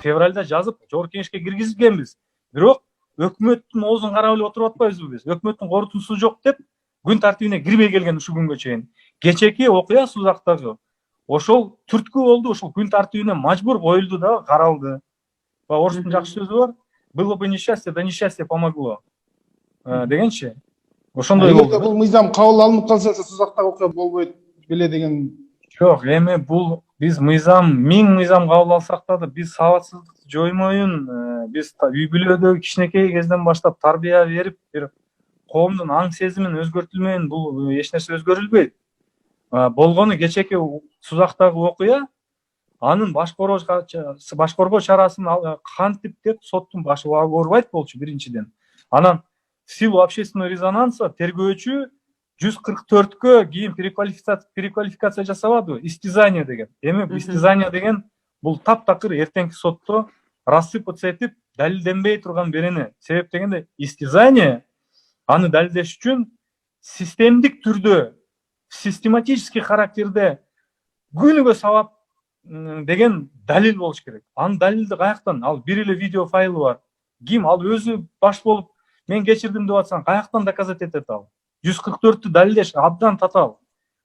февральда жазып жогорку кеңешке киргизгенбиз. Бирок өкмөттүн оозун карап эле отуруп атпайбызбы биз? Өкмөттүн корутуусу жок деп күн тартибине кирбей келген ушул күнгө чейин. Кечээки окуя Сузактагы ошол түрткү болду, ошол күн тартибине мажбур коюлду да каралды. Орустун жакшы сөзү бар. Было бы несчастье, да несчастье помогло. Дегенчи. Ошондой болду. Эгерде бул мыйзам кабыл алынып калса, Сузактагы окуя болбойт беле деген. Жок, эми бул биз мыйзам, 1000 мыйзам кабыл алсак да биз сабатсыздыкты жоймоюн, биз үй бүлөдөгү кичинекей кезден баштап тарбия берип, бир коомдун аң сезимин өзгөртүлмөйүн, бул эч нерсе өзгөрүлбөйт. Болгону кечээки Сузактагы окуя, анын башкоргоо чарасын кантип деп соттун башы оорубайт болчу биринчиден. Анан в силу общественного резонанса тергөөчү 144кө кийин переквалификация жасабады, истязание деген. Эми истязание деген бул таптакыр эртеңки сотто рассыпаться этип далилденбей турган берени. Себеп дегенде истязание аны далилдеш үчүн системдик түрдө, систематический характерде күнүгө сабап деген далил болуш керек. Анын далилди каяктан? Ал бир эле видео файлы бар. Ким ал өзү баш болуп мен кечирдим деп атсаң, каяктан доказать этет ал? 144'tü далилдеш абдан татаал.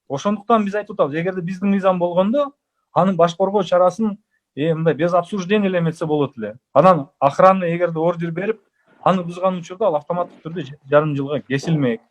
Ошондуктан биз айтып атабыз, эгерде биздин мыйзам болгондо, анын башкоргоо чарасын мындай без обсуждения эле эметсе болот эле. Анан охрана эгерде ордер берип, аны бузган учурда ал автоматтык түрдө 7,5 жылга кесилмек.